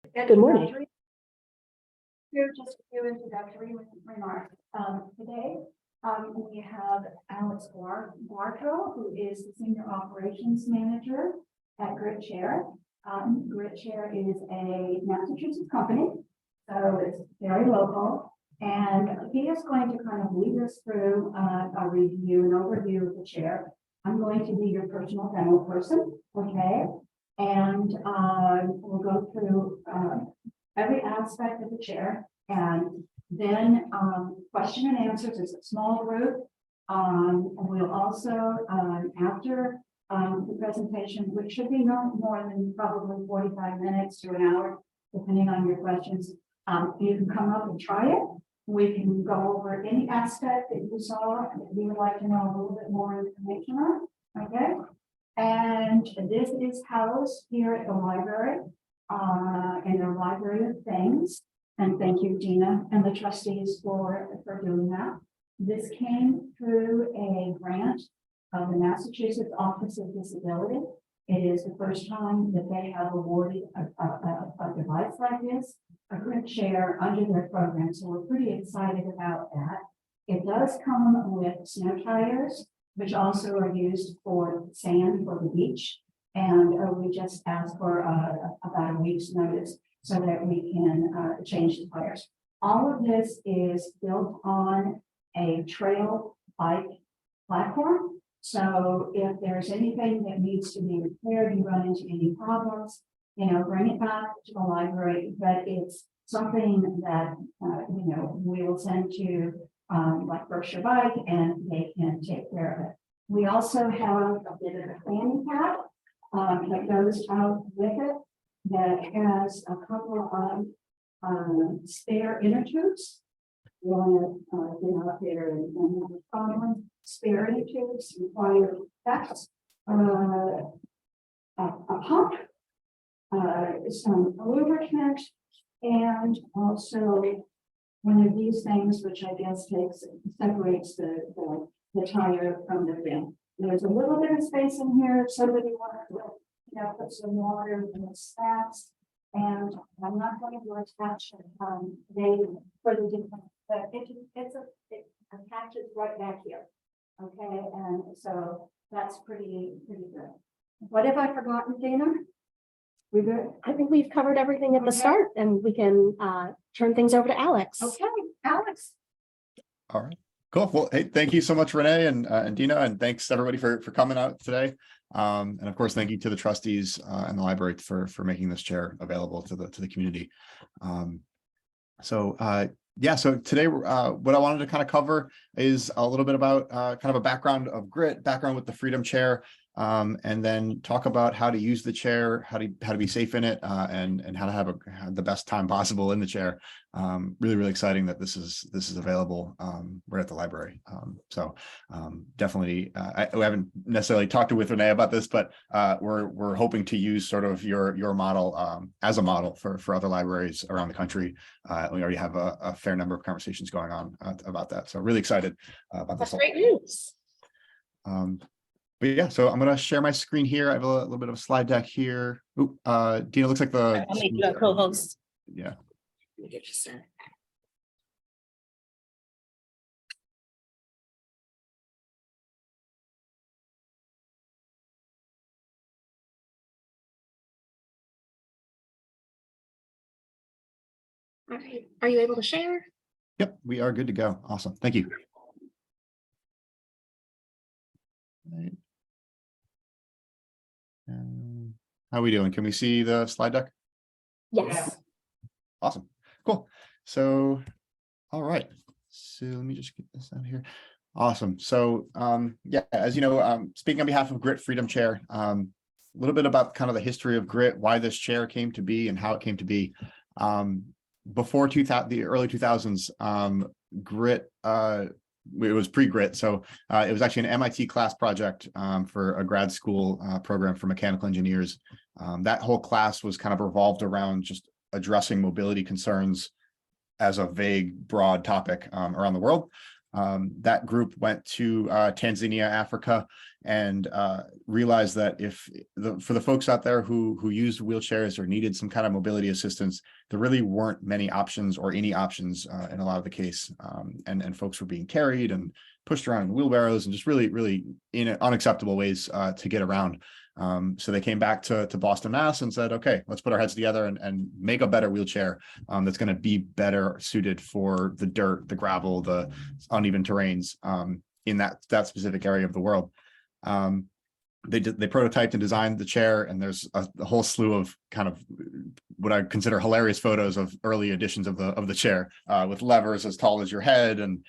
Good morning. Here, just a few introductory remarks. Today, we have Alex Guarco, who is the Senior Operations Manager at Grit Share. Grit Share is a Massachusetts company, so it's very local. And he is going to kind of lead us through a review, an overview of the chair. I'm going to be your personal demo person, okay? And we'll go through every aspect of the chair, and then question and answers is a small group. And we'll also, after the presentation, which should be no more than probably 45 minutes to an hour, depending on your questions, you can come up and try it. We can go over any aspect that you saw that you would like to know a little bit more information on, okay? And this is housed here at the library, in the Library of Things. And thank you, Gina, and the trustees for doing that. This came through a grant of the Massachusetts Office of Disability. It is the first time that they have awarded a device like this, a Grit Chair, under their program. So we're pretty excited about that. It does come with snow tires, which also are used for sand for the beach. And we just asked for about a week's notice so that we can change the tires. All of this is built on a trail bike platform. So if there's anything that needs to be repaired, you run into any problems, bring it back to the library. But it's something that, we will send to like Berkshire Bike, and they can take care of it. We also have a bit of a fanny pack that goes out with it that has a couple of spare inner tubes. You want to get out there and have a problem. Spare inner tubes require that, a pump, some lubricant, and also one of these things, which I guess separates the tire from the rim. There's a little bit of space in here if somebody wanted to, put some water in the stacks. And I'm not going to attach they for the different, but it attaches right back here. Okay, and so that's pretty good. What have I forgotten, Dana? We good? I think we've covered everything at the start, and we can turn things over to Alex. Okay, Alex. All right, cool. Well, hey, thank you so much, Renee and Dina, and thanks everybody for coming out today. And of course, thank you to the trustees and the library for making this chair available to the community. So today what I wanted to kind of cover is a little bit about kind of a background of Grit, background with the Freedom Chair, and then talk about how to use the chair, how to be safe in it, and how to have the best time possible in the chair. Really exciting that this is available right at the library. Definitely, we haven't necessarily talked with Rene about this, but we're hoping to use sort of your model as a model for other libraries around the country. We already have a fair number of conversations going on about that. So really excited about this. That's great news. But yeah, so I'm going to share my screen here. I have a little bit of a slide deck here. Ooh, Dina, looks like I'll make you a co-host. Yeah. Let me get you started. All right, are you able to share? Yep, we are good to go. Awesome. Thank you. Right. How are we doing? Can we see the slide deck? Yes. Awesome. Cool. So, all right. So let me just get this out here. Awesome. So, as you know, speaking on behalf of Grit Freedom Chair, a little bit about kind of the history of Grit, why this chair came to be and how it came to be. Before the early 2000s, Grit, it was pre-Grit, so it was actually an MIT class project for a grad school program for mechanical engineers. That whole class was kind of revolved around just addressing mobility concerns as a vague, broad topic around the world. That group went to Tanzania, Africa, and realized that for the folks out there who used wheelchairs or needed some kind of mobility assistance, there really weren't many options or any options in a lot of the case. And folks were being carried and pushed around in wheelbarrows and just really in unacceptable ways to get around. So they came back to Boston, Mass, and said, okay, let's put our heads together and make a better wheelchair that's going to be better suited for the dirt, the gravel, the uneven terrains in that specific area of the world. They prototyped and designed the chair, and there's a whole slew of kind of what I consider hilarious photos of early editions of the chair with levers as tall as your head and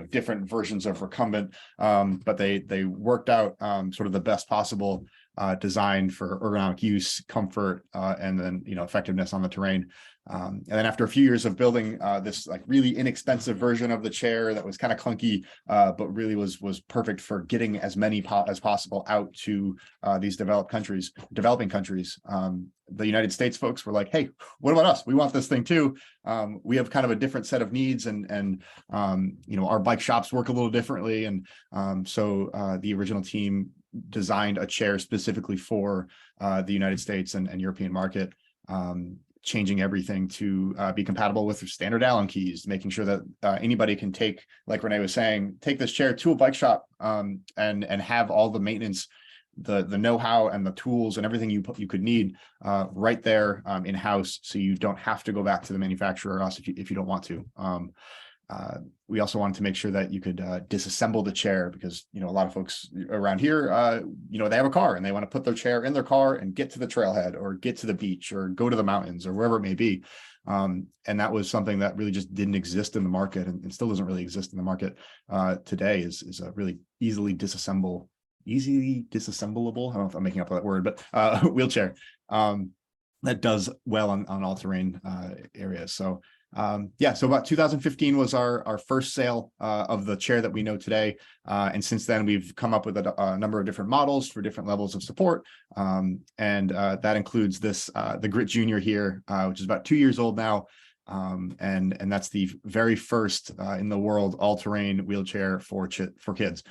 different versions of recumbent. But they worked out sort of the best possible design for ergonomic use, comfort, and then effectiveness on the terrain. And then after a few years of building this like really inexpensive version of the chair that was kind of clunky, but really was perfect for getting as many as possible out to these developing countries, the United States folks were like, hey, what about us? We want this thing too. We have kind of a different set of needs, and our bike shops work a little differently. And so the original team designed a chair specifically for the United States and European market, changing everything to be compatible with standard Allen keys, making sure that anybody can take, like Rene was saying, take this chair to a bike shop and have all the maintenance, the know-how and the tools and everything you could need right there in-house, so you don't have to go back to the manufacturer or us if you don't want to. We also wanted to make sure that you could disassemble the chair, because a lot of folks around here they have a car and they want to put their chair in their car and get to the trailhead or get to the beach or go to the mountains or wherever it may be. And that was something that really just didn't exist in the market, and still doesn't really exist in the market today, is a really easily disassemblable, I don't know if I'm making up that word, but wheelchair that does well on all-terrain areas. So so about 2015 was our first sale of the chair that we know today. And since then, we've come up with a number of different models for different levels of support. And that includes the Grit Junior here, which is about 2 years old now. And that's the very first in the world all-terrain wheelchair for kids.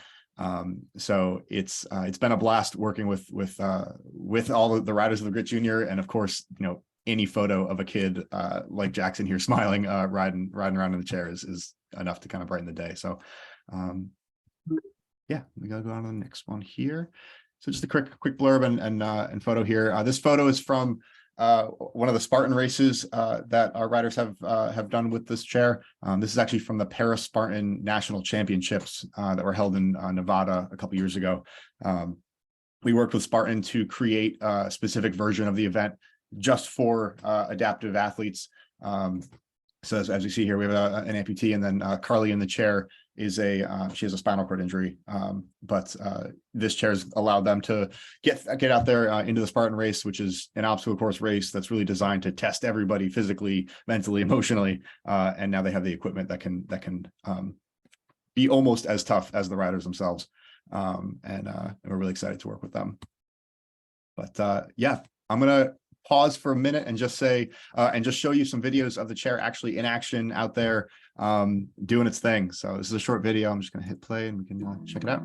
So it's been a blast working with all of the riders of the Grit Junior, and of course, any photo of a kid like Jackson here smiling, riding around in the chair is enough to kind of brighten the day. So we gotta go on to the next one here. So just a quick blurb and photo here. This photo is from one of the Spartan races that our riders have done with this chair. This is actually from the Paris Spartan National Championships that were held in Nevada a couple years ago. We worked with Spartan to create a specific version of the event just for adaptive athletes. So as you see here, we have an amputee, and then Carly in the chair is she has a spinal cord injury. But this chair has allowed them to get out there into the Spartan race, which is an obstacle course race that's really designed to test everybody physically, mentally, emotionally. And now they have the equipment that can be almost as tough as the riders themselves. And we're really excited to work with them. But I'm gonna pause for a minute and just say and just show you some videos of the chair actually in action out there doing its thing. So this is a short video. I'm just going to hit play and we can check it out.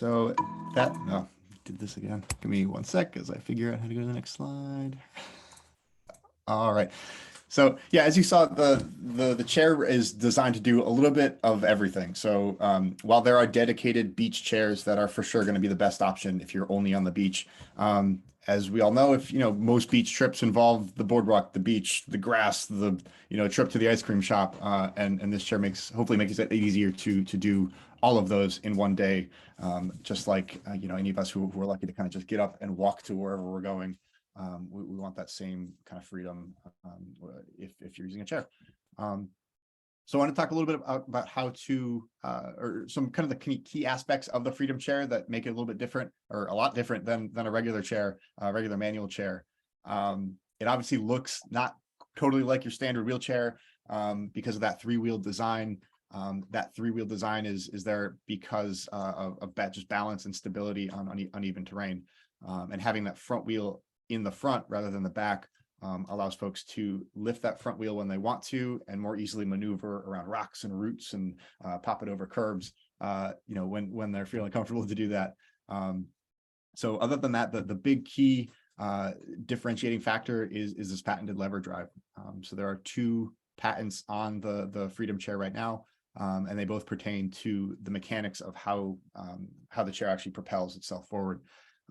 So that, no, did this again. Give me one sec as I figure out how to go to the next slide. All right. So yeah, as you saw, the chair is designed to do a little bit of everything. So while there are dedicated beach chairs that are for sure going to be the best option if you're only on the beach, as we all know, if most beach trips involve the boardwalk, the beach, the grass, the trip to the ice cream shop, and this chair hopefully makes it easier to do all of those in one day, just like any of us who are lucky to kind of just get up and walk to wherever we're going. We want that same kind of freedom if you're using a chair. So I want to talk a little bit about how to, or some kind of the key aspects of the Freedom Chair that make it a little bit different, or a lot different than a regular chair, regular manual chair. It obviously looks not totally like your standard wheelchair because of that three-wheel design. That three-wheel design is there because of just balance and stability on uneven terrain. And having that front wheel in the front rather than the back allows folks to lift that front wheel when they want to and more easily maneuver around rocks and roots and pop it over curbs, when they're feeling comfortable to do that. So other than that, the big key differentiating factor is this patented lever drive. So there are 2 patents on the Freedom Chair right now, and they both pertain to the mechanics of how the chair actually propels itself forward.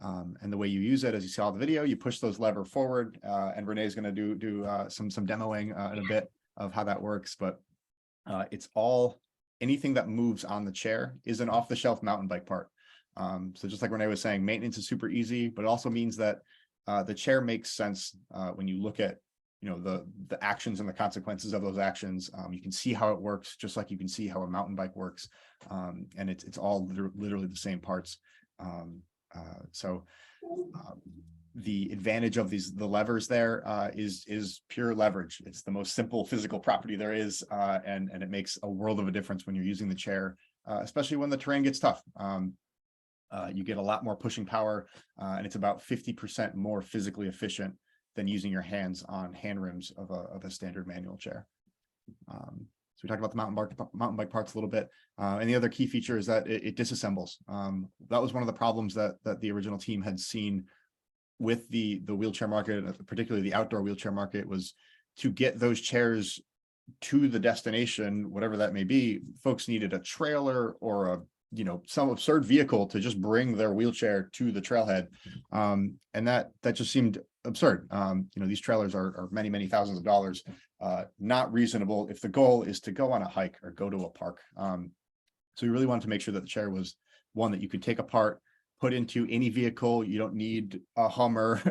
And the way you use it, as you saw in the video, you push those lever forward, and Rene is going to do some demoing in a bit of how that works. But it's anything that moves on the chair is an off-the-shelf mountain bike part. So just like Rene was saying, maintenance is super easy, but it also means that the chair makes sense when you look at the actions and the consequences of those actions. You can see how it works, just like you can see how a mountain bike works, and it's all literally the same parts. The advantage of the levers there is pure leverage. It's the most simple physical property there is, and it makes a world of a difference when you're using the chair, especially when the terrain gets tough. You get a lot more pushing power, and it's about 50% more physically efficient than using your hands on hand rims of a standard manual chair. So we talked about the mountain bike parts a little bit. And the other key feature is that it disassembles. That was one of the problems that the original team had seen with the wheelchair market, particularly the outdoor wheelchair market, was to get those chairs to the destination, whatever that may be. Folks needed a trailer or some absurd vehicle to just bring their wheelchair to the trailhead. And that just seemed absurd. These trailers are many thousands of dollars. Not reasonable if the goal is to go on a hike or go to a park. So we really wanted to make sure that the chair was one that you could take apart, put into any vehicle. You don't need a Hummer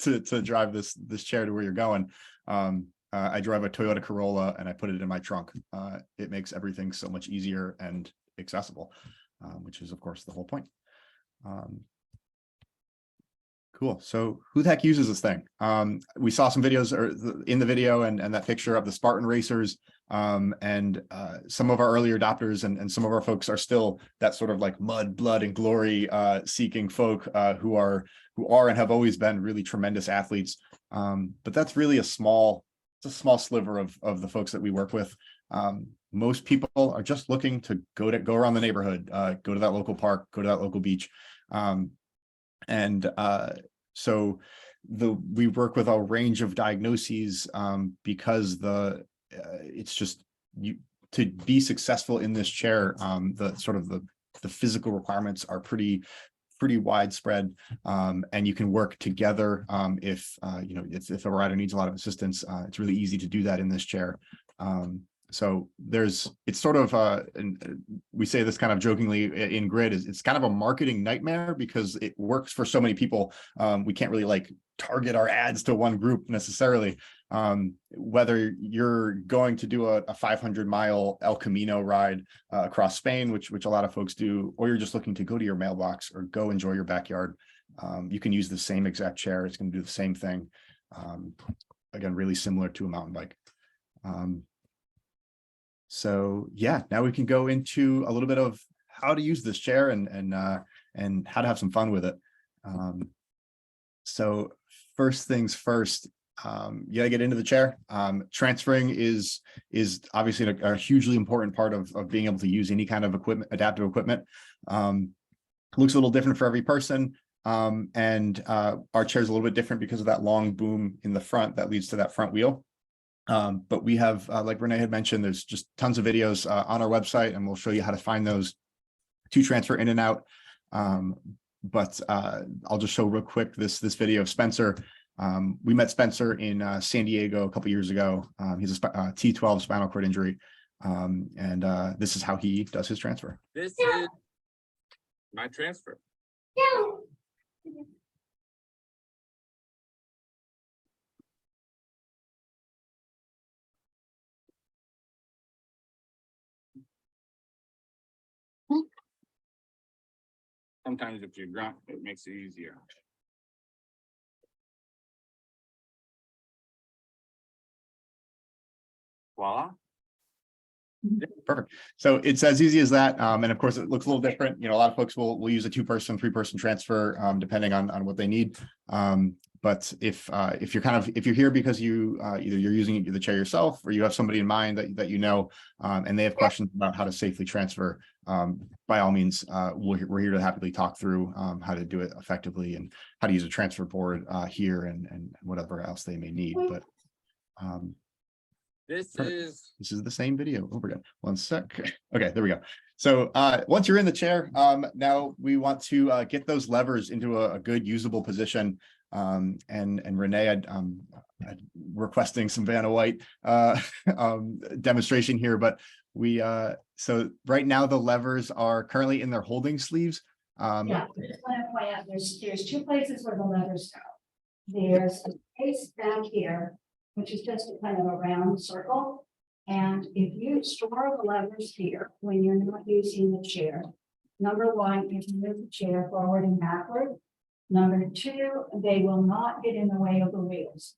to drive this chair to where you're going. I drive a Toyota Corolla and I put it in my trunk. It makes everything so much easier and accessible, which is of course the whole point. Cool. So who the heck uses this thing? We saw some videos in the video and that picture of the Spartan racers, and some of our early adopters and some of our folks are still that sort of like mud, blood, and glory seeking folk who are and have always been really tremendous athletes. But that's really a small sliver of the folks that we work with. Most people are just looking to go around the neighborhood, go to that local park, go to that local beach. So we work with a range of diagnoses because it's just to be successfl in this chair. The physical requirements are pretty widespread, and you can work together. If a rider needs a lot of assistance, it's really easy to do that in this chair. So it's sort of, and we say this kind of jokingly in Grid, it's kind of a marketing nightmare because it works for so many people. We can't really target our ads to one group necessarily. Whether you're going to do a 500-mile El Camino ride across Spain, which a lot of folks do, or you're just looking to go to your mailbox or go enjoy your backyard, you can use the same exact chair. It's going to do the same thing. Again, really similar to a mountain bike. So yeah, now we can go into a little bit of how to use this chair and how to have some fun with it. So first things first, you gotta get into the chair. Transferring is obviously a hugely important part of being able to use any kind of equipment, adaptive equipment. looks a little different for every person. And our chair is a little bit different because of that long boom in the front that leads to that front wheel. But we have, like Rene had mentioned, there's just tons of videos on our website, and we'll show you how to find those to transfer in and out. But I'll just show real quick this video of Spencer. We met Spencer in San Diego a couple years ago. He's a T12 spinal cord injury. And this is how he does his transfer. This is my transfer. Sometimes if you're drunk, it makes it easier. Voila. Perfect. So it's as easy as that. And of course, it looks a little different. You know, a lot of folks will use a 2-person, 3-person transfer, depending on what they need. But if you're here because you either you're using the chair yourself, or you have somebody in mind that you know, and they have questions about how to safely transfer, by all means, we're here to happily talk through how to do it effectively and how to use a transfer board here and whatever else they may need. But This is the same video over again. One sec. Okay, there we go. So once you're in the chair, now we want to get those levers into a good usable position. And Rene, I'm requesting some Vanna White demonstration here, but so right now the levers are currently in their holding sleeves. Yeah, I just want to point out, there's 2 places where the levers go. There's a space back here, which is just a kind of a round circle. And if you store the levers here, when you're not using the chair, number 1, you can move the chair forward and backward. Number 2, they will not get in the way of the wheels.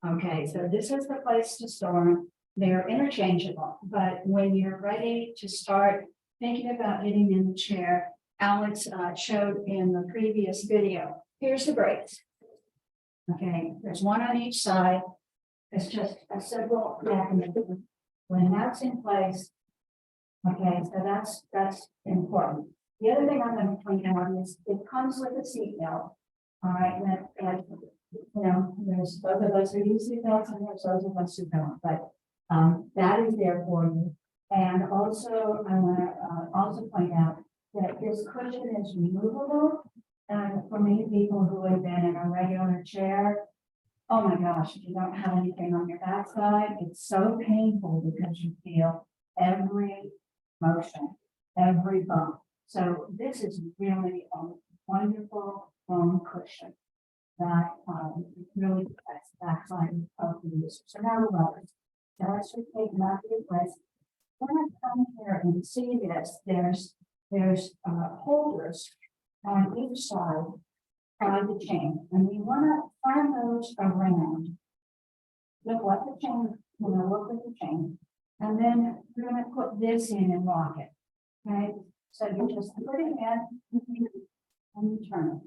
Okay, so this is the place to store them. They're interchangeable, but when you're ready to start thinking about getting in the chair, Alex showed in the previous video, here's the brakes. Okay, there's one on each side. It's just a simple mechanism. When that's in place, okay, so that's important. The other thing I'm going to point out is it comes with a seat belt. All right, that you know, there's both of us who use seat belts and there's those of us who don't, but that is there for you. And also, I want to also point out that this cushion is removable. And for many people who have been in a regular chair, oh my gosh, if you don't have anything on your backside, it's so painful because you feel every motion, every bump. So this is really a wonderful foam cushion that really protects the backside of the user. So now the levers. Now let's just take them out of your place. When I come here and see this, there's holders on each side of the chain, and we want to find those around. Look what the chain, you know, look at the chain, and then we're going to put this in and lock it. Okay, so you just put it in and you turn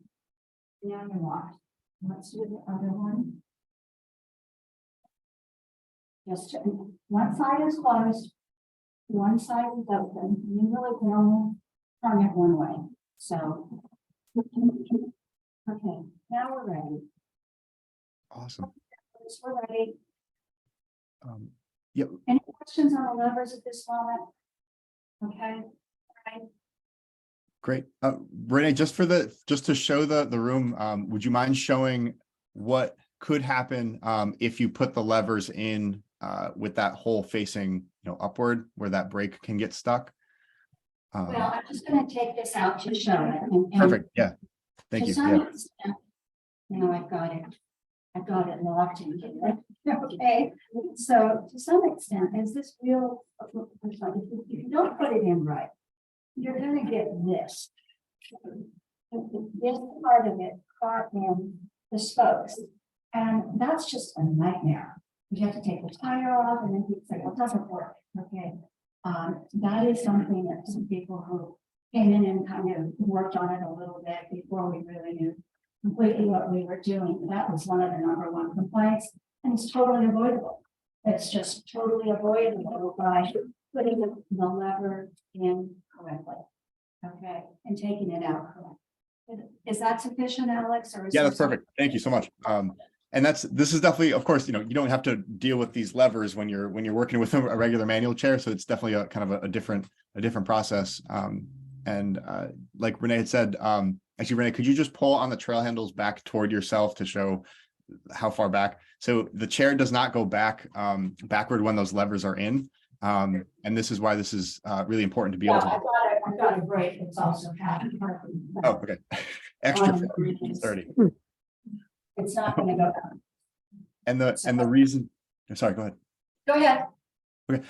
it. Now you lock. Let's do the other one. Just one side is closed, one side is open. You really can only turn it one way. So. Okay, now we're ready. Awesome. We're ready. Yep. Any questions on the levers at this moment? Okay. Right. Great. Rene, just to show the room, would you mind showing what could happen if you put the levers in with that hole facing, upward, where that brake can get stuck? Well, I'm just going to take this out to show it. And perfect. Yeah. Thank you. Yeah. Now I've got it locked in here. Okay. So to some extent, is this real? If you don't put it in right, you're going to get this. This part of it caught in the spokes. And that's just a nightmare. You have to take the tire off and then you say, well, it doesn't work. Okay. That is something that some people who came in and kind of worked on it a little bit before we really knew completely what we were doing. That was one of the #1 complaints, and it's totally avoidable. It's just totally avoidable by putting the lever in correctly. Okay, and taking it out, correct. Is that sufficient, Alex, or? Yeah, that's perfect. Thank you so much. And this is definitely, of course, you don't have to deal with these levers when you're working with a regular manual chair. So it's definitely a kind of a different process. Like Rene had said, actually, Rene, could you just pull on the trail handles back toward yourself to show how far back? So the chair does not go backward when those levers are in. And this is why this is really important to be able to. I've got a break. It's also happening. Oh, okay. Extra 30. It's not gonna go down. And the reason, sorry, go ahead. Go ahead. Okay,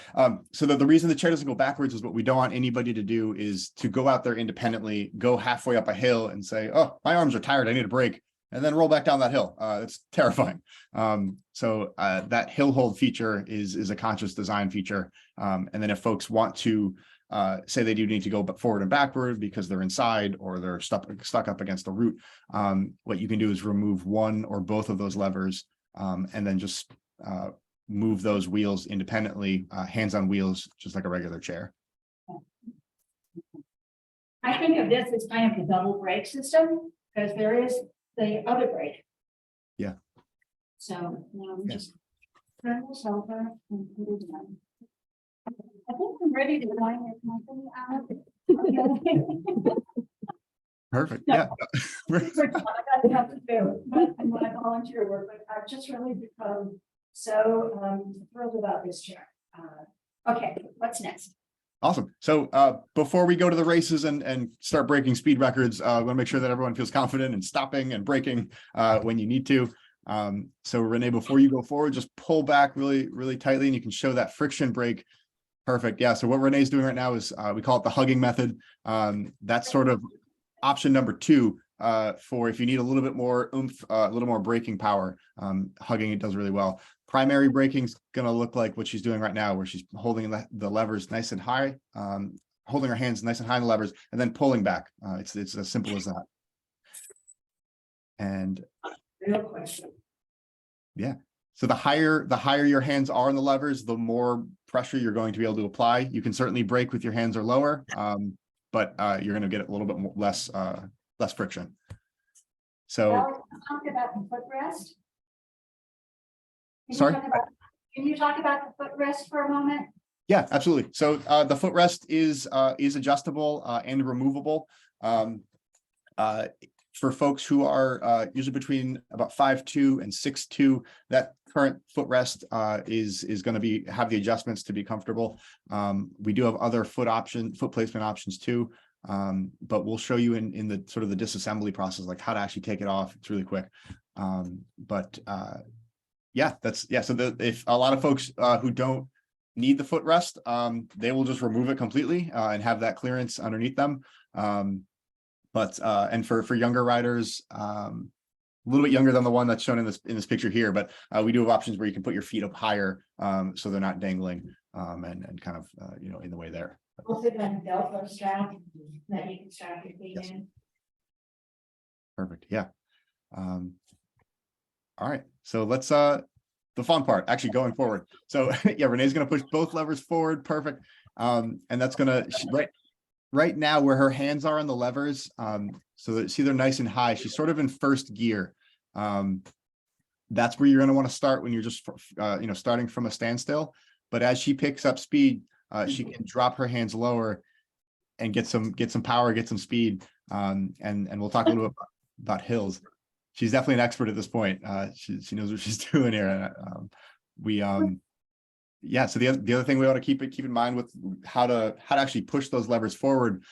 so the reason the chair doesn't go backwards is what we don't want anybody to do is to go out there independently, go halfway up a hill and say, oh, my arms are tired, I need a break, and then roll back down that hill. It's terrifying. So that hill hold feature is a conscious design feature. And then if folks want to say they do need to go forward and backward because they're inside or they're stuck up against the root, what you can do is remove one or both of those levers and then just move those wheels independently, hands on wheels, just like a regular chair. I think of this as kind of a double brake system because there is the other brake. Yeah. So Yeah. just turn this over and put it down. I think I'm ready to join your company. Perfect. No. Yeah. I gotta have to do my volunteer work, but I've just really become so thrilled about this chair. Okay, what's next? Awesome. So before we go to the races and start breaking speed records, I want to make sure that everyone feels confident in stopping and braking when you need to. So Rene, before you go forward, just pull back really, really tightly and you can show that friction brake. Perfect. Yeah. So what Rene's doing right now is we call it the hugging method. That's sort of option number 2 for if you need a little bit more oomph, a little more braking power. Hugging it does really well. Primary braking is going to look like what she's doing right now, where she's holding the levers nice and high, holding her hands nice and high on the levers, and then pulling back. It's as simple as that. And Real question. yeah, so the higher your hands are on the levers, the more pressure you're going to be able to apply. You can certainly brake with your hands or lower, but you're going to get a little bit more, less friction. So Alex, talk about the footrest. Sorry? Can you talk about the footrest for a moment? yeah, absolutely. So the footrest is adjustable and removable. For folks who are usually between about 5'2" and 6'2", that current footrest is going to have the adjustments to be comfortable. We do have other foot placement options too, but we'll show you in the sort of the disassembly process, like how to actually take it off. It's really quick. Yeah, so if a lot of folks who don't need the footrest, they will just remove it completely and have that clearance underneath them. And for younger riders, a little bit younger than the one that's shown in this picture here, but we do have options where you can put your feet up higher so they're not dangling and kind of in the way there. Also, then Velcro strap that you can strap your feet in. Perfect. Yeah. All right, so let's the fun part, actually going forward. So yeah, Rene's going to push both levers forward. Perfect. And that's going to right now where her hands are on the levers. So that see, they're nice and high. She's sort of in first gear. That's where you're going to want to start when you're just starting from a standstill. But as she picks up speed, she can drop her hands lower and get some power, get some speed. And we'll talk a little bit about hills. She's definitely an expert at this point. She knows what she's doing here. Yeah. So the other thing we ought to keep in mind with how to actually push those levers forward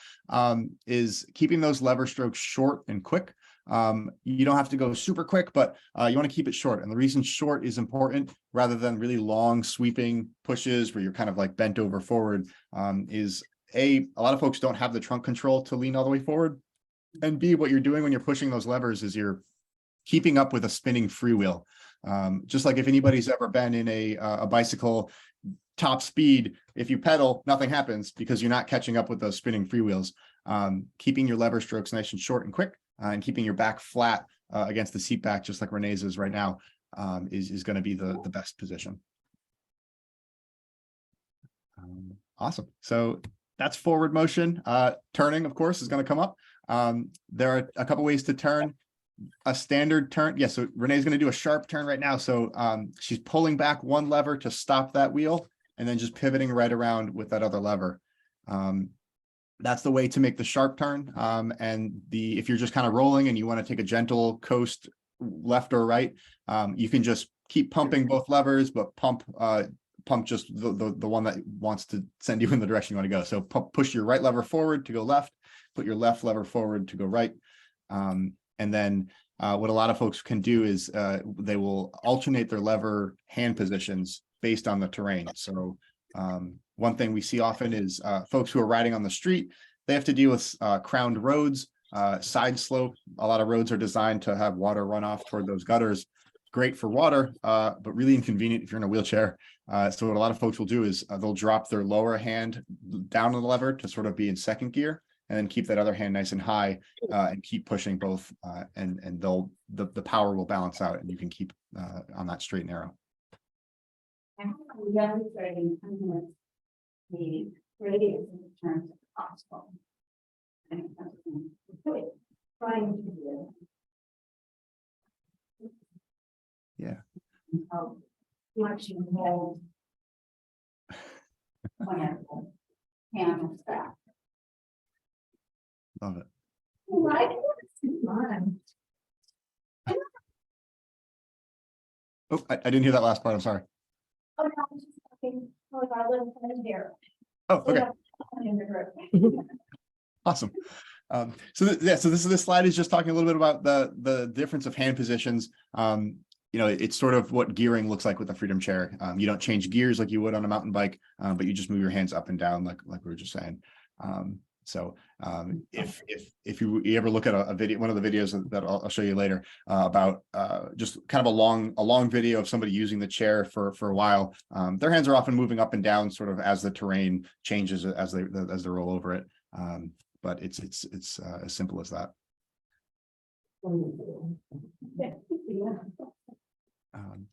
is keeping those lever strokes short and quick. You don't have to go super quick, but you want to keep it short. And the reason short is important rather than really long sweeping pushes where you're kind of like bent over forward is a lot of folks don't have the trunk control to lean all the way forward. And B, what you're doing when you're pushing those levers is you're keeping up with a spinning freewheel. Just like if anybody's ever been in a bicycle top speed, if you pedal, nothing happens because you're not catching up with those spinning freewheels. Keeping your lever strokes nice and short and quick and keeping your back flat against the seat back, just like Rene's is right now, is going to be the best position. Awesome. So that's forward motion. Turning, of course, is going to come up. There are a couple ways to turn. A standard turn. Yeah, so Renee's going to do a sharp turn right now. So she's pulling back one lever to stop that wheel and then just pivoting right around with that other lever. That's the way to make the sharp turn. And if you're just kind of rolling and you want to take a gentle coast left or right, you can just keep pumping both levers, but pump just the one that wants to send you in the direction you want to go. So push your right lever forward to go left, put your left lever forward to go right. And then what a lot of folks can do is they will alternate their lever hand positions based on the terrain. So one thing we see often is folks who are riding on the street, they have to deal with crowned roads, side slope. A lot of roads are designed to have water run off toward those gutters. Great for water, but really inconvenient if you're in a wheelchair. So what a lot of folks will do is they'll drop their lower hand down on the lever to sort of be in second gear, and then keep that other hand nice and high and keep pushing both, and the power will balance out and you can keep on that straight and narrow. I'm demonstrating the radius in terms of possible. And really trying to do it. Yeah. How much you hold whenever hand back. Love it. Right? Oh, I didn't hear that last part. I'm sorry. Oh, no, I was just talking, I live in here. Oh, okay. Awesome. So this slide is just talking a little bit about the difference of hand positions. It's sort of what gearing looks like with the Freedom Chair. You don't change gears like you would on a mountain bike, but you just move your hands up and down like we were just saying. If you ever look at a video, one of the videos that I'll show you later about just kind of a long video of somebody using the chair for a while, their hands are often moving up and down sort of as the terrain changes as they roll over it. But it's as simple as that.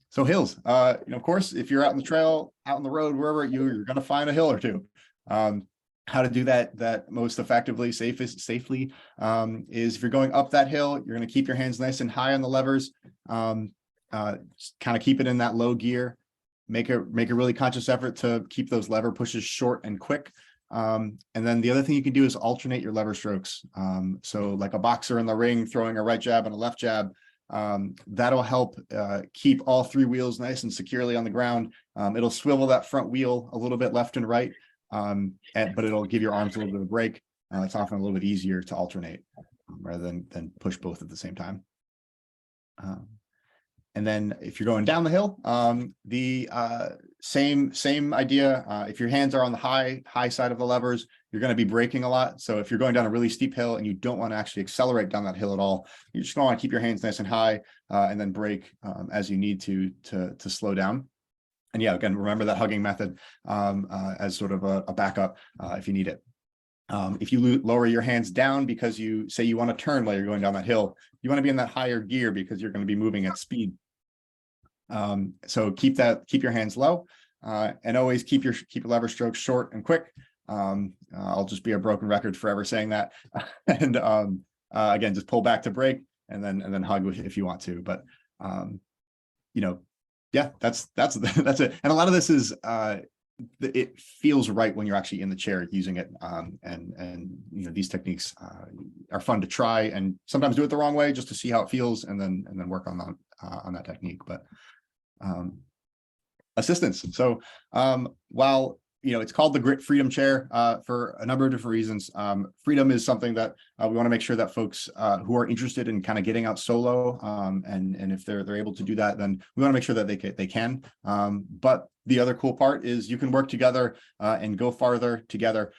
So hills, of course, if you're out in the trail, out on the road, wherever you're going to find a hill or two. How to do that most effectively, safely is if you're going up that hill, you're going to keep your hands nice and high on the levers, kind of keep it in that low gear, make a really conscious effort to keep those lever pushes short and quick. And then the other thing you can do is alternate your lever strokes. So like a boxer in the ring throwing a right jab and a left jab, that'll help keep all three wheels nice and securely on the ground. It'll swivel that front wheel a little bit left and right. But it'll give your arms a little bit of a break. It's often a little bit easier to alternate rather than push both at the same time. And then if you're going down the hill, the same idea. If your hands are on the high side of the levers, you're going to be braking a lot. So if you're going down a really steep hill and you don't want to actually accelerate down that hill at all, you just want to keep your hands nice and high and then brake as you need to slow down. And yeah, again, remember that hugging method as sort of a backup if you need it. If you lower your hands down because you say you want to turn while you're going down that hill, you want to be in that higher gear because you're going to be moving at speed. So keep your hands low and always keep your lever strokes short and quick. I'll just be a broken record forever saying that. And again, just pull back to brake and then hug if you want to. But yeah, that's it. And a lot of this is it feels right when you're actually in the chair using it. And these techniques are fun to try and sometimes do it the wrong way just to see how it feels and then work on that technique. But assistance. So while it's called the Grit Freedom Chair for a number of different reasons. Freedom is something that we want to make sure that folks who are interested in kind of getting out solo and if they're able to do that, then we want to make sure that they can. But the other cool part is you can work together and go farther together.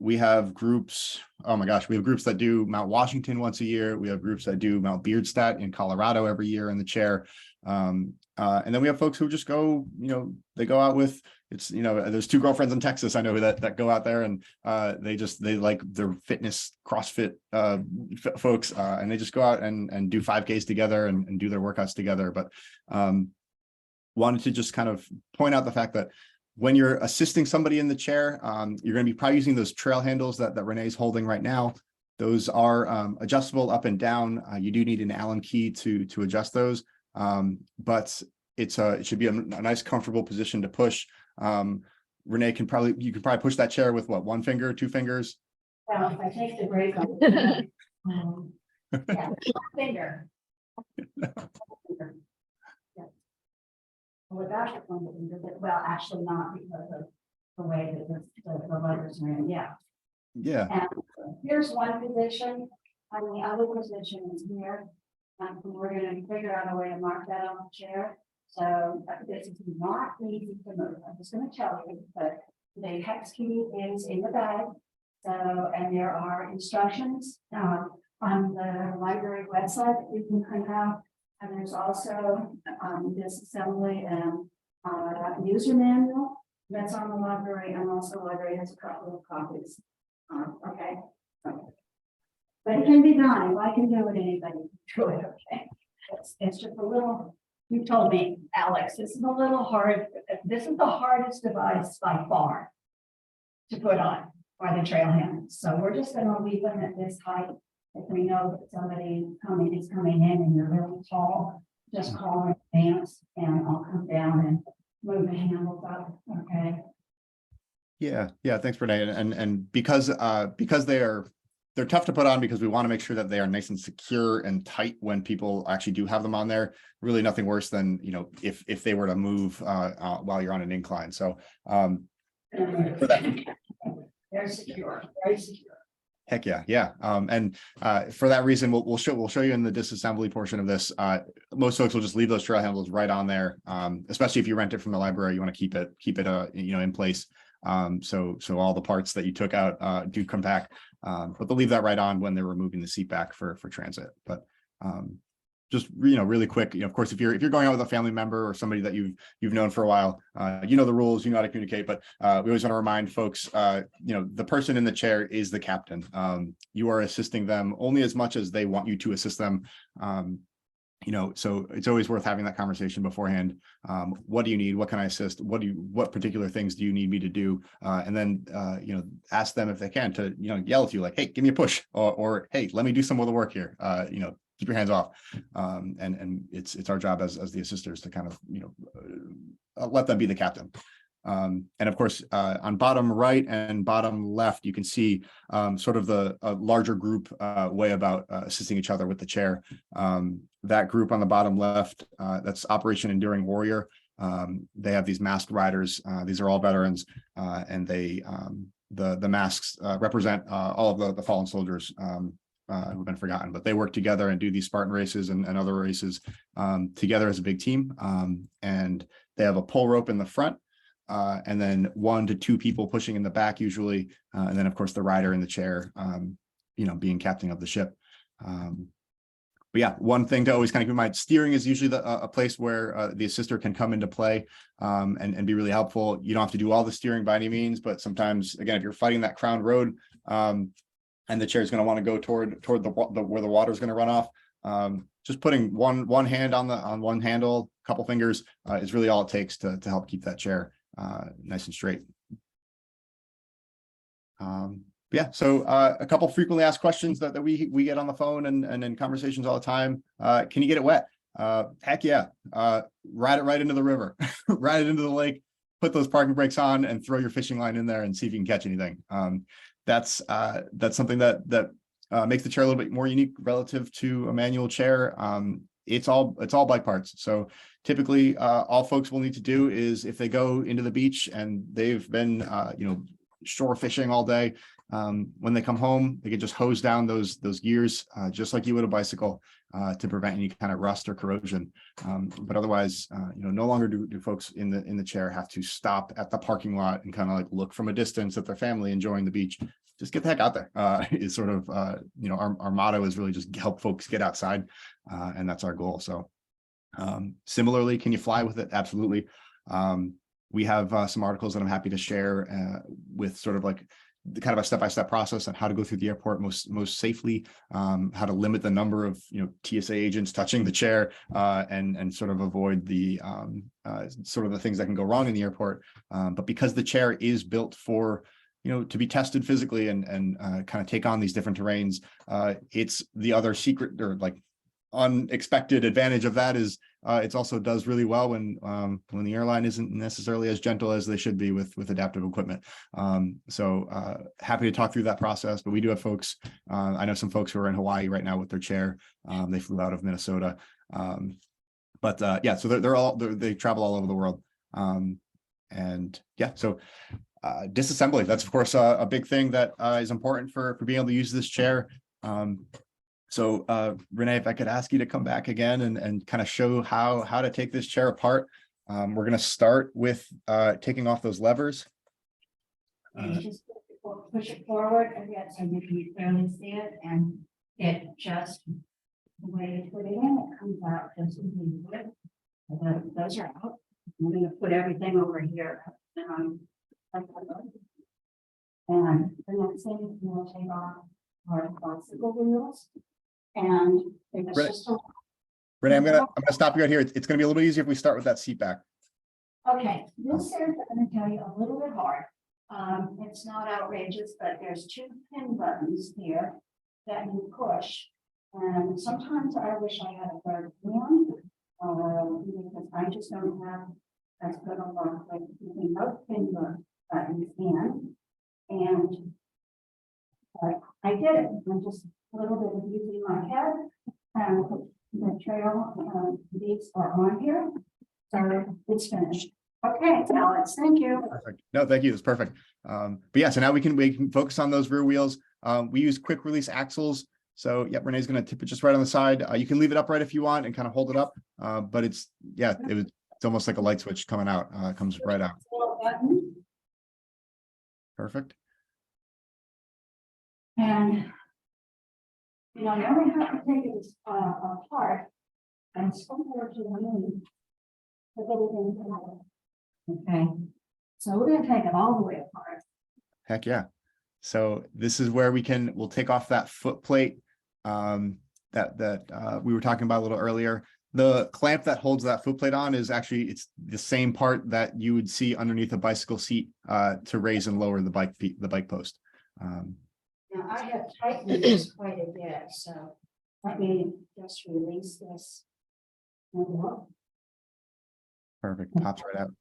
We have groups, oh my gosh, we have groups that do Mount Washington once a year. We have groups that do Mount Beardstadt in Colorado every year in the chair. And then we have folks who just go, they go out with, there's two girlfriends in Texas I know that go out there and they like their fitness CrossFit folks and they just go out and do 5Ks together and do their workouts together. But wanted to just kind of point out the fact that when you're assisting somebody in the chair, you're going to be probably using those trail handles that Renee's holding right now. Those are adjustable up and down. You do need an Allen key to adjust those, but it should be a nice, comfortable position to push. Renee you can probably push that chair with what, 1 finger, 2 fingers? Well, if I take the break off. Yeah, 1 finger. Yeah. Without the 1 finger, well, actually not because of the way that the levers are in, yeah. Yeah. And here's one position, and the other position is here. And we're gonna figure out a way to mark that on the chair. So this is not easy to move. I'm just gonna tell you, but the hex key is in the bag. So, and there are instructions on the library website that you can print out. And there's also Disassembly and user manual that's on the library, and also the library has a couple of copies. Okay. But it can be done. If I can do it, anybody can do it. Okay. It's just a little, you told me, Alex, this is a little hard. This is the hardest device by far to put on by the trail hands. So we're just going to leave them at this height. If we know that somebody is coming in and you're really tall, just call in advance and I'll come down and move the handles up. Okay. Yeah. Thanks, Renee. And because they're tough to put on, because we want to make sure that they are nice and secure and tight when people actually do have them on there. Really nothing worse than, if they were to move while you're on an incline. So for that, They're secure, very secure. heck yeah. And for that reason, we'll show you in the disassembly portion of this. Most folks will just leave those trail handles right on there, especially if you rent it from the library. You want to keep it in place. So all the parts that you took out do come back, but they'll leave that right on when they're removing the seat back for transit. But just really quick, of course, if you're going out with a family member or somebody that you've known for a while, the rules, you know how to communicate. But we always want to remind folks, the person in the chair is the captain. You are assisting them only as much as they want you to assist them. So it's always worth having that conversation beforehand. What do you need? What can I assist? What particular things do you need me to do? And then, ask them if they can to, yell at you like, hey, give me a push, or hey, let me do some of the work here. Keep your hands off. And it's our job as the assisters to kind of, let them be the captain. And of course, on bottom right and bottom left, you can see sort of the larger group way about assisting each other with the chair. That group on the bottom left, that's Operation Enduring Warrior. They have these masked riders. These are all veterans, and they the masks represent all of the fallen soldiers who've been forgotten. But they work together and do these Spartan races and other races together as a big team. And they have a pull rope in the front. And then 1 to 2 people pushing in the back usually, and then of course the rider in the chair, being captain of the ship. But yeah, one thing to always kind of keep in mind: steering is usually a place where the assister can come into play and be really helpful. You don't have to do all the steering by any means, but sometimes, again, if you're fighting that crowned road and the chair is going to want to go toward where the water is going to run off, just putting one hand on one handle, a couple fingers, is really all it takes to help keep that chair nice and straight. Yeah, so a couple frequently asked questions that we get on the phone and in conversations all the time. Can you get it wet? Heck yeah. Ride it right into the river, ride it into the lake, put those parking brakes on and throw your fishing line in there and see if you can catch anything. That's something that makes the chair a little bit more unique relative to a manual chair. It's all bike parts. So typically all folks will need to do is, if they go into the beach and they've been shore fishing all day, when they come home, they can just hose down those gears just like you would a bicycle to prevent any kind of rust or corrosion. But otherwise, no longer do folks in the chair have to stop at the parking lot and kind of like look from a distance at their family enjoying the beach. Just get the heck out there. Is sort of our motto is really just help folks get outside, and that's our goal. So similarly, can you fly with it? Absolutely. We have some articles that I'm happy to share with sort of like the kind of a step-by-step process on how to go through the airport most safely, how to limit the number of TSA agents touching the chair, and sort of avoid the sort of the things that can go wrong in the airport. But because the chair is built for to be tested physically and kind of take on these different terrains, it's the other secret or like unexpected advantage of that is it also does really well when the airline isn't necessarily as gentle as they should be with adaptive equipment. So happy to talk through that process, but we do have folks, I know some folks who are in Hawaii right now with their chair. They flew out of Minnesota. But yeah, so they travel all over the world. And yeah, so disassembly, that's of course a big thing that is important for being able to use this chair. So Rene, if I could ask you to come back again and kind of show how to take this chair apart. We're going to start with taking off those levers. And just push it forward and yet so you can clearly see it, and it just the way you put it in, it comes out just as you would. Those are out. I'm going to put everything over here. And the next thing we'll take off our bicycle wheels. And it's just a Rene, I'm gonna stop you right here. It's gonna be a little easier if we start with that seat back. okay. This is going to tell you a little bit hard. It's not outrageous, but there's 2 pin buttons here that you push. And sometimes I wish I had a third one, because I just don't have as good a luck with using those pin buttons in. And I did it. I'm just a little bit of using my head, and the trail, these are on here. So it's finished. Okay, Alex, thank you. Perfect. No, thank you. That's perfect. But yeah, so now we can focus on those rear wheels. We use quick release axles. So yeah, Renee's going to tip it just right on the side. You can leave it upright if you want and kind of hold it up. But it's almost like a light switch coming out. It comes right out. Perfect. And now we have to take it apart and somewhere to the moon. Okay, so we're going to take it all the way apart. Heck yeah. So this is where we'll take off that foot plate that we were talking about a little earlier. The clamp that holds that foot plate on is it's the same part that you would see underneath a bicycle seat to raise and lower the bike post. Now I have tightened this quite a bit, so let me just release this. Perfect. Pops right out.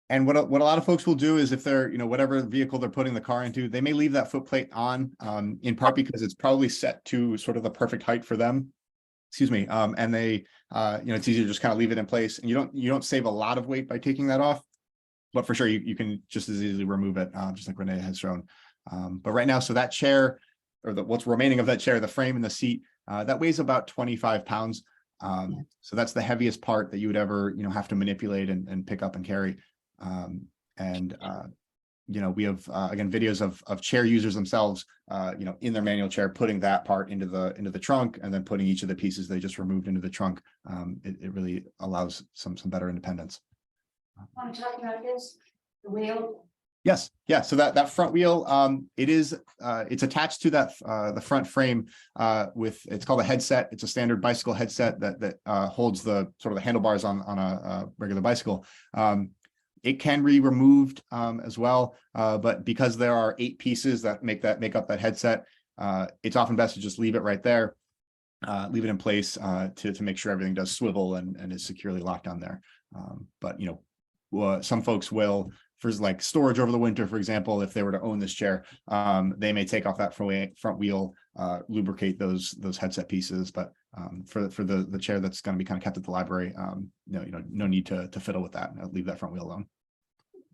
And what a lot of folks will do is if they're, whatever vehicle they're putting the car into, they may leave that foot plate on, in part because it's probably set to sort of the perfect height for them. Excuse me. And they, it's easier to just kind of leave it in place, and you don't save a lot of weight by taking that off, but for sure you can just as easily remove it, just like Rene has shown. But right now, so that chair, or what's remaining of that chair, the frame and the seat, that weighs about 25 pounds. So that's the heaviest part that you would ever, have to manipulate and pick up and carry. We have again videos of chair users themselves, in their manual chair, putting that part into the trunk and then putting each of the pieces they just removed into the trunk. It really allows some better independence. Want to talk about this? The wheel. Yes, yeah. So that front wheel, it's attached to that the front frame it's called a headset. It's a standard bicycle headset that holds the sort of the handlebars on a regular bicycle. It can be removed as well, but because there are 8 pieces that make up that headset, it's often best to just leave it right there, leave it in place to make sure everything does swivel and is securely locked on there. But some folks will, for like storage over the winter, for example, if they were to own this chair, they may take off that front wheel, lubricate those headset pieces. But for the chair that's going to be kind of kept at the library, no need to fiddle with that. I'll leave that front wheel alone.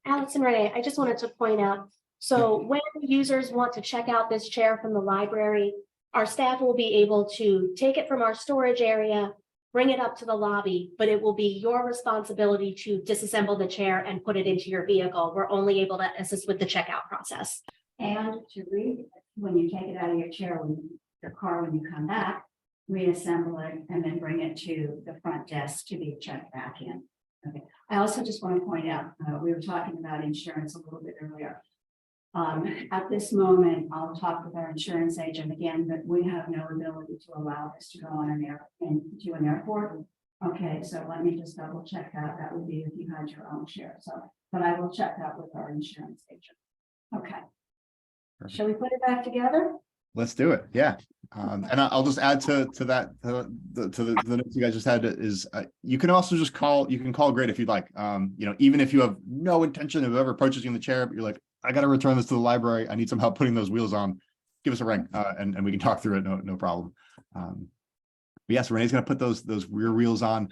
Alex and Rene, I just wanted to point out, so when users want to check out this chair from the library, our staff will be able to take it from our storage area, bring it up to the lobby, but it will be your responsibility to disassemble the chair and put it into your vehicle. We're only able to assist with the checkout process. And to read, when you take it out of your chair, your car, when you come back, reassemble it and then bring it to the front desk to be checked back in. Okay. I also just want to point out, we were talking about insurance a little bit earlier. At this moment, I'll talk with our insurance agent again, but we have no ability to allow this to go on into an airport. Okay, so let me just double check that. That would be if you had your own chair. So, but I will check that with our insurance agent. Okay. Perfect. Shall we put it back together? Let's do it. Yeah. And I'll just add to that, to the notes you guys just had is, you can also just call, you can call Grid if you'd like. Even if you have no intention of ever purchasing the chair, but you're like, I got to return this to the library. I need some help putting those wheels on. Give us a ring, and we can talk through it. No problem. But yes, Renee's going to put those rear wheels on.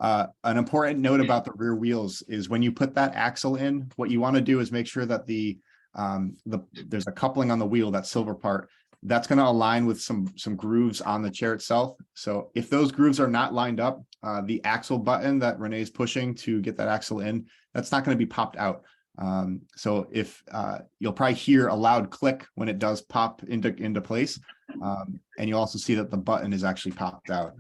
An important note about the rear wheels is when you put that axle in, what you want to do is make sure that there's a coupling on the wheel, that silver part, that's going to align with some grooves on the chair itself. So if those grooves are not lined up, the axle button that Renee's pushing to get that axle in, that's not going to be popped out. So if you'll probably hear a loud click when it does pop into place, and you'll also see that the button is actually popped out.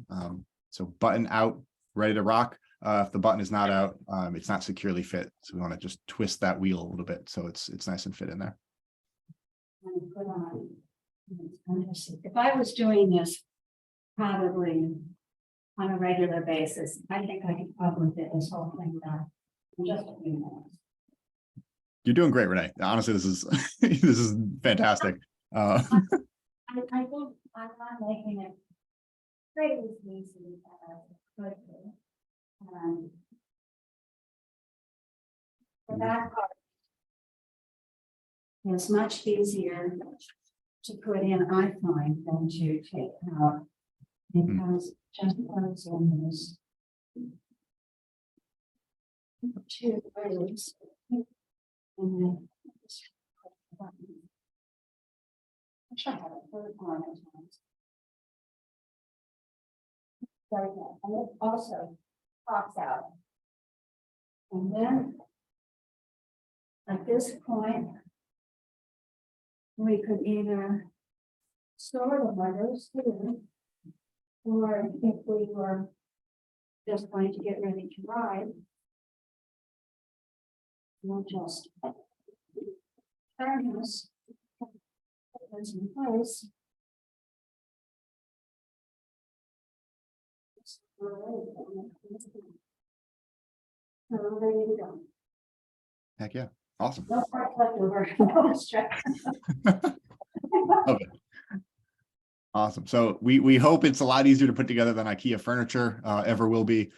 So button out, ready to rock. If the button is not out, it's not securely fit. So we want to just twist that wheel a little bit so it's nice and fit in there. And put on. If I was doing this probably on a regular basis, I think I could probably get this whole thing done in just a few minutes. You're doing great, Renee. Honestly, this is this is fantastic. I think I'm not making it crazy easy as I could do. For that part, it's much easier to put in, I find, than to take out, because just goes in this two ways. And then I should have a third one at times. There we go. And it also pops out. And then at this point, we could either store the letters here, or if we were just going to get ready to ride, we'll just turn this, put this in place. We're ready to go. Heck yeah. Awesome. No part left over. No stress. Okay. Awesome. So we hope it's a lot easier to put together than IKEA furniture ever will be.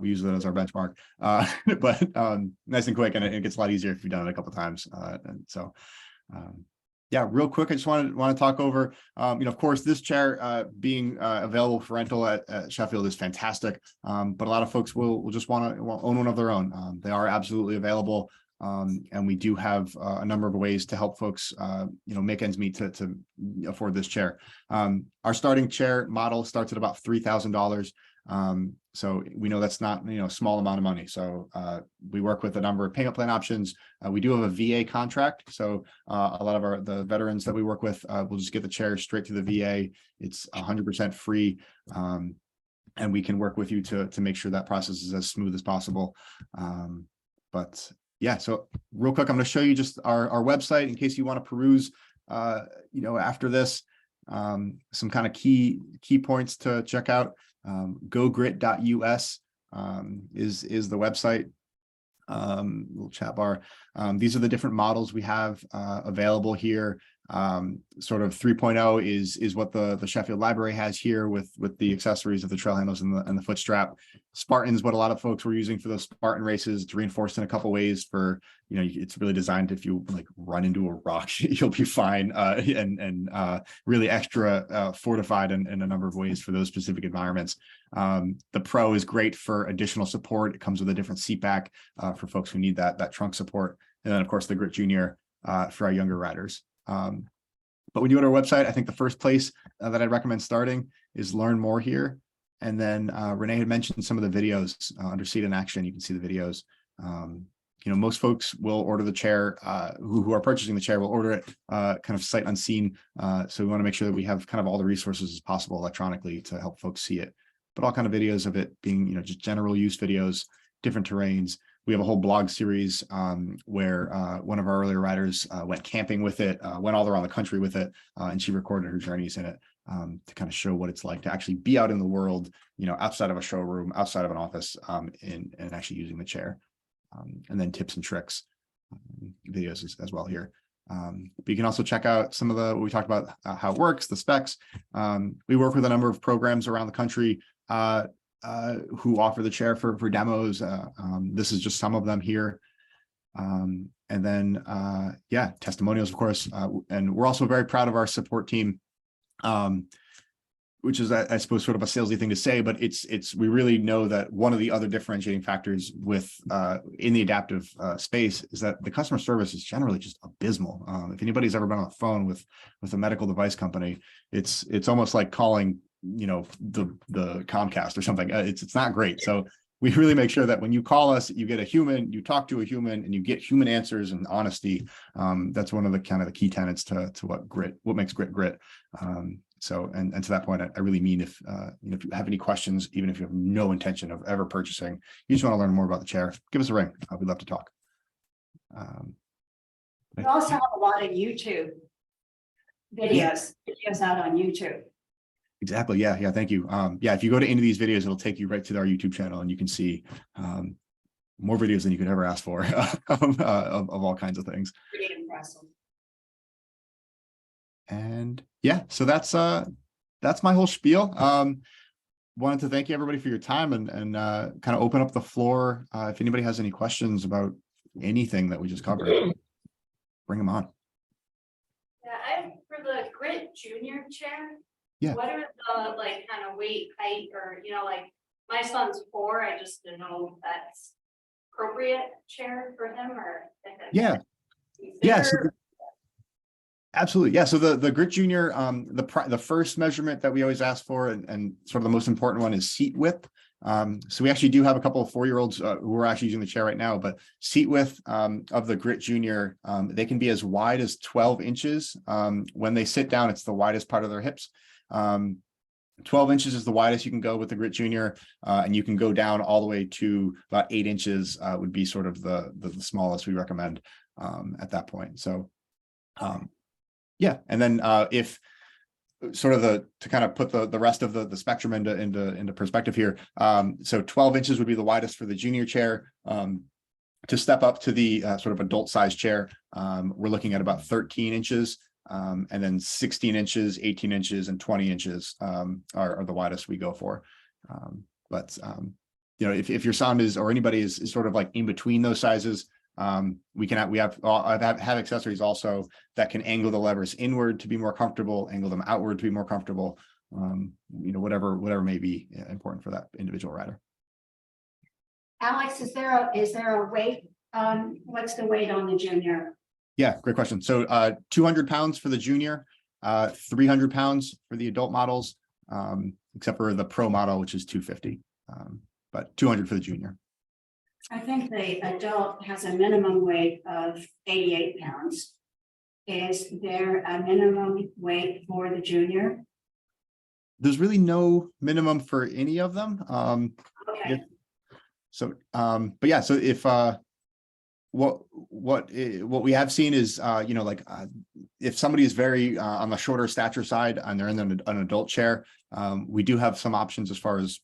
We use that as our benchmark, but nice and quick, and it gets a lot easier if you've done it a couple of times. And so, yeah, real quick, I just want to talk over. Of course, this chair being available for rental at Sheffield is fantastic, but a lot of folks will just want to own one of their own. They are absolutely available. And we do have a number of ways to help folks, make ends meet to afford this chair. Our starting chair model starts at about $3,000. So we know that's not, a small amount of money. So we work with a number of payment plan options. We do have a VA contract. So a lot of the veterans that we work with will just get the chair straight to the VA. It's 100% free. And we can work with you to make sure that process is as smooth as possible. But yeah, so real quick, I'm going to show you just our website in case you want to peruse, after this, some kind of key points to check out. Gogrit.us is the website. Little chat bar. These are the different models we have available here. Sort of 3.0 is what the Sheffield library has here with the accessories of the trail handles and the foot strap. Spartan's what a lot of folks were using for those Spartan races. It's reinforced in a couple ways for, it's really designed if you like run into a rock, you'll be fine, and really extra fortified in a number of ways for those specific environments. The Pro is great for additional support. It comes with a different seat back for folks who need that trunk support. And then of course the Grit Junior for our younger riders. But when you go to our website, I think the first place that I'd recommend starting is learn more here. And then Rene had mentioned some of the videos under Seat in Action. You can see the videos. Most folks will order the chair, who are purchasing the chair will order it kind of sight unseen. So we want to make sure that we have kind of all the resources as possible electronically to help folks see it. But all kind of videos of it being, just general use videos, different terrains, We have a whole blog series where one of our earlier riders went camping with it, went all around the country with it, and she recorded her journeys in it to kind of show what it's like to actually be out in the world, outside of a showroom, outside of an office, and actually using the chair. And then tips and tricks videos as well here. But you can also check out some of what we talked about, how it works, the specs. We work with a number of programs around the country who offer the chair for demos. This is just some of them here. And then, testimonials, of course. And we're also very proud of our support team, which is, I suppose, sort of a salesy thing to say, but we really know that one of the other differentiating factors with in the adaptive space is that the customer service is generally just abysmal. If anybody's ever been on the phone with a medical device company, it's almost like calling, the Comcast or something. It's not great. So we really make sure that when you call us, you get a human, you talk to a human, and you get human answers and honesty. That's one of the kind of the key tenets to what makes grit. So, and to that point, I really mean if you have any questions, even if you have no intention of ever purchasing, you just want to learn more about the chair, give us a ring. We'd love to talk. We also have a lot of YouTube videos out on YouTube. Exactly. Yeah. Thank you. If you go to any of these videos, it'll take you right to our YouTube channel, and you can see more videos than you could ever ask for of all kinds of things. Pretty impressive. And so that's my whole spiel. Wanted to thank you everybody for your time and kind of open up the floor. If anybody has any questions about anything that we just covered, bring them on. Yeah, for the Grit Junior chair. Yeah. What are the kind of weight, height, or my son's 4. I just didn't know if that's appropriate chair for him or. Yeah. Absolutely. Yeah. So the Grit Junior, the first measurement that we always ask for and sort of the most important one is seat width. So we actually do have a couple of 4-year-olds who are actually using the chair right now, but seat width of the Grit Junior, they can be as wide as 12 inches. When they sit down, it's the widest part of their hips. 12 inches is the widest you can go with the Grit Junior, and you can go down all the way to about 8 inches would be sort of the smallest we recommend at that point. So and then if sort of to kind of put the rest of the spectrum into perspective here, so 12 inches would be the widest for the junior chair. To step up to the sort of adult size chair, we're looking at about 13 inches. And then 16 inches, 18 inches, and 20 inches are the widest we go for. If your son or anybody is sort of like in between those sizes, we have accessories also that can angle the levers inward to be more comfortable, angle them outward to be more comfortable. Whatever may be important for that individual rider. Alex, is there a weight? What's the weight on the junior? Yeah, great question. So 200 pounds for the junior, 300 pounds for the adult models, except for the pro model, which is 250, but 200 for the junior. I think the adult has a minimum weight of 88 pounds. Is there a minimum weight for the junior? There's really no minimum for any of them. Okay. So if what we have seen is if somebody is very on the shorter stature side and they're in an adult chair, we do have some options as far as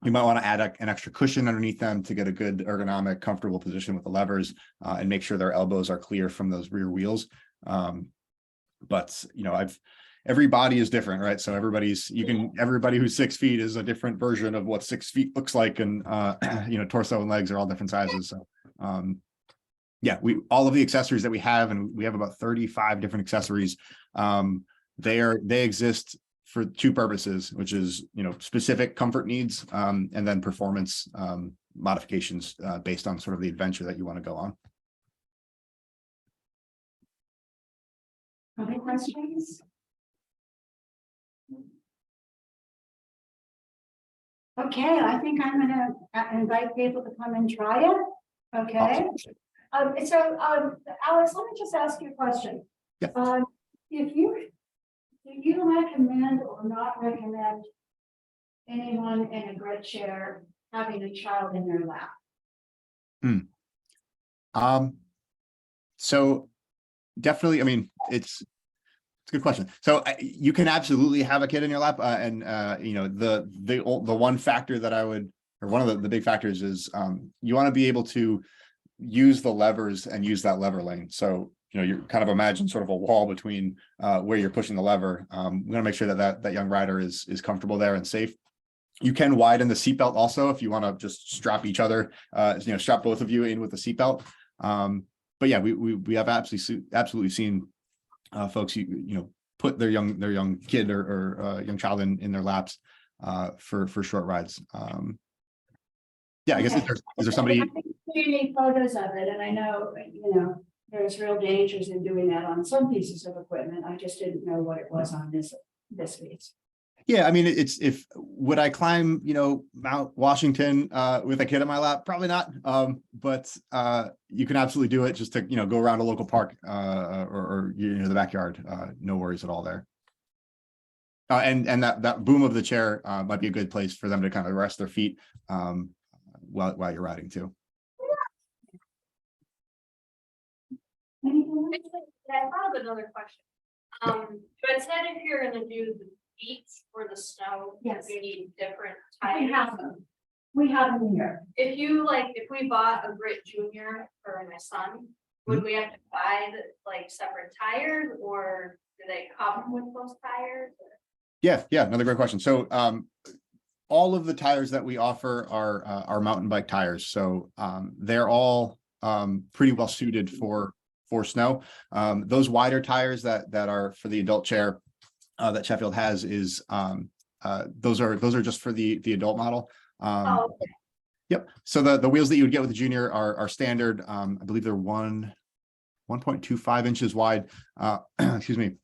you might want to add an extra cushion underneath them to get a good ergonomic, comfortable position with the levers and make sure their elbows are clear from those rear wheels. Every body is different, right? So everybody who's 6 feet is a different version of what 6 feet looks like, and torso and legs are all different sizes. So all of the accessories that we have, and we have about 35 different accessories. They exist for 2 purposes, which is specific comfort needs and then performance modifications based on sort of the adventure that you want to go on. Other questions? Okay, I think I'm going to invite people to come and try it. Okay. Alex, let me just ask you a question. Yeah. Do you recommend or not recommend anyone in a Grit chair having a child in their lap? So definitely, I mean, it's a good question. So you can absolutely have a kid in your lap, and you know, the one factor that I would, or one of the big factors is you want to be able to use the levers and use that lever lane. So you know, you kind of imagine sort of a wall between where you're pushing the lever. We want to make sure that young rider is comfortable there and safe. You can widen the seatbelt also if you want to just strap each other, you know, strap both of you in with the seatbelt. But yeah, we have absolutely seen folks you know, put their young kid or young child in their laps for short rides. Yeah, I guess Okay. is there somebody? I think you need photos of it, and I know, you know, there's real dangers in doing that on some pieces of equipment. I just didn't know what it was on this piece. Yeah, I mean, would I climb, you know, Mount Washington with a kid in my lap? Probably not. But you can absolutely do it just to, you know, go around a local park or you know, the backyard. No worries at all there. And that boom of the chair might be a good place for them to kind of rest their feet while you're riding too. Anything else? I have another question. So it said if you're gonna do the beach or the snow, Yes. you need different We tires. have them. We have them here. If we bought a Grit Junior for my son, would we have to buy separate tires, or do they come with those tires? Yeah, another great question. So all of the tires that we offer are mountain bike tires. So they're all pretty well suited for snow. Those wider tires that are for the adult chair that Sheffield has is those are just for the adult model. Yep. So the wheels that you would get with the Junior are standard. I believe they're 1.25 inches wide. Excuse me.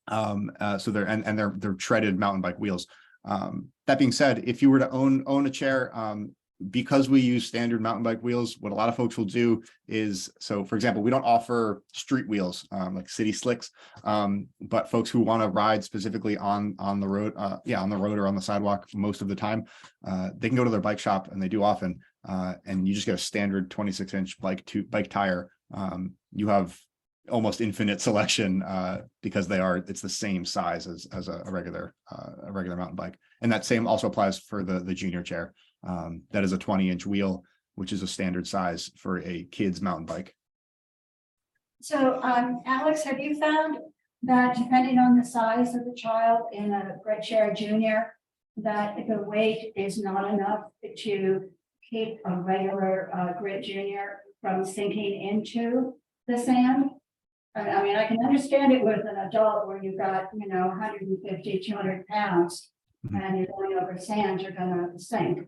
So they're treaded mountain bike wheels. That being said, if you were to own a chair, because we use standard mountain bike wheels, what a lot of folks will do is, so for example, we don't offer street wheels like city slicks, but folks who want to ride specifically on the road, on the road or on the sidewalk most of the time, they can go to their bike shop, and they do often, and you just get a standard 26-inch bike tire. You have almost infinite selection because it's the same size as a regular mountain bike, and that same also applies for the Junior chair. That is a 20-inch wheel, which is a standard size for a kid's mountain bike. So, Alex, have you found that depending on the size of the child in a Grit Chair Junior, that the weight is not enough to keep a regular Grit Junior from sinking into the sand? I mean, I can understand it with an adult where you've got, 150, 200 pounds, and you're going over sand, you're gonna sink.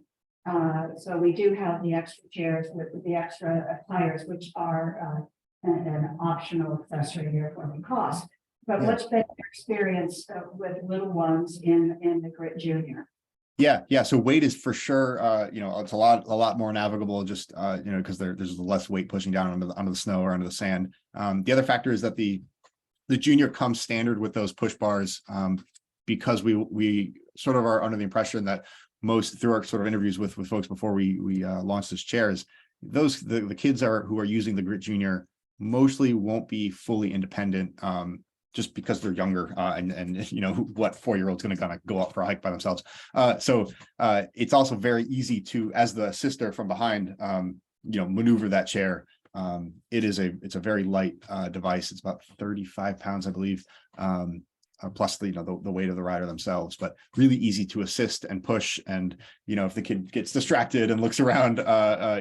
So we do have the extra chairs with the extra tires, which are an optional accessory here for the cost. But what's been your experience with little ones in the Grit Junior? Yeah. So weight is for sure, it's a lot more navigable, just because there's less weight pushing down onto the snow or onto the sand. The other factor is that the Junior comes standard with those push bars, because we sort of are under the impression that most, through our sort of interviews with folks before we launched this chairs, the kids who are using the Grit Junior mostly won't be fully independent, just because they're younger, and what 4-year-old's going to kind of go out for a hike by themselves. So it's also very easy to, as the sister from behind, maneuver that chair. It's a very light device. It's about 35 pounds, I believe. Plus the weight of the rider themselves, but really easy to assist and push. And if the kid gets distracted and looks around,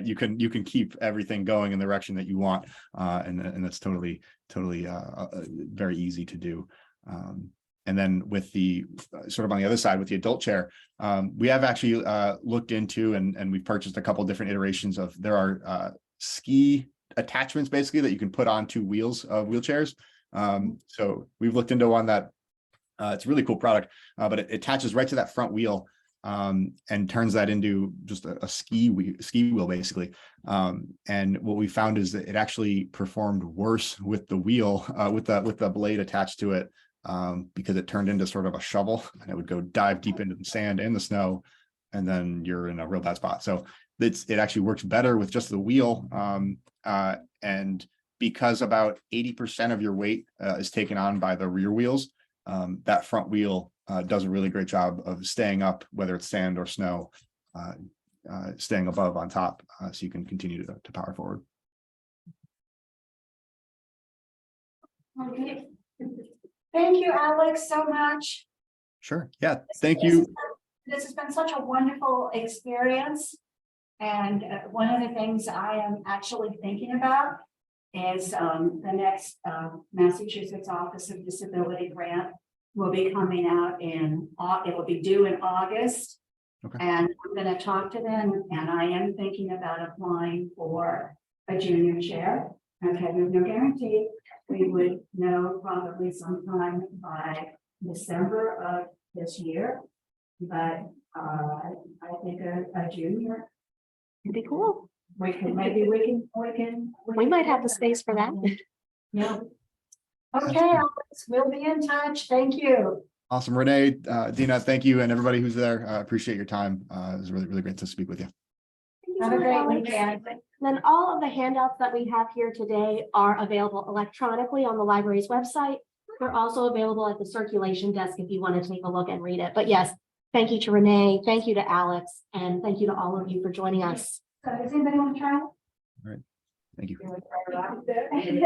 you can keep everything going in the direction that you want, and that's totally very easy to do. And then with the sort of on the other side with the adult chair, we have actually looked into and we've purchased a couple different iterations of, there are ski attachments basically that you can put onto wheels of wheelchairs. So we've looked into one that it's a really cool product, but it attaches right to that front wheel, and turns that into just a ski wheel basically. And what we found is that it actually performed worse with the wheel, with the blade attached to it, because it turned into sort of a shovel, and it would go dive deep into the sand and the snow, and then you're in a real bad spot. So it actually works better with just the wheel. And because about 80% of your weight is taken on by the rear wheels, that front wheel does a really great job of staying up, whether it's sand or snow, staying above on top, so you can continue to power forward. Okay. Thank you, Alex, so much. Sure. Yeah. Thank you. This has been such a wonderful experience. And one of the things I am actually thinking about is the next Massachusetts Office of Disability Grant will be coming out it will be due in August. Okay. And I'm going to talk to them, and I am thinking about applying for a junior chair. Okay, there's no guarantee. We would know probably sometime by December of this year. But I think a junior, It'd be cool. we can. We might have the space for that. Yeah. Okay, Alex, we'll be in touch. Thank you. Awesome. Renee, Dina, thank you. And everybody who's there, I appreciate your time. It was really, really great to speak with you. Have a great weekend. Then all of the handouts that we have here today are available electronically on the library's website. They're also available at the circulation desk if you want to take a look and read it. But yes, thank you to Renee, thank you to Alex, and thank you to all of you for joining us. So does anybody want to try? Thank you. it?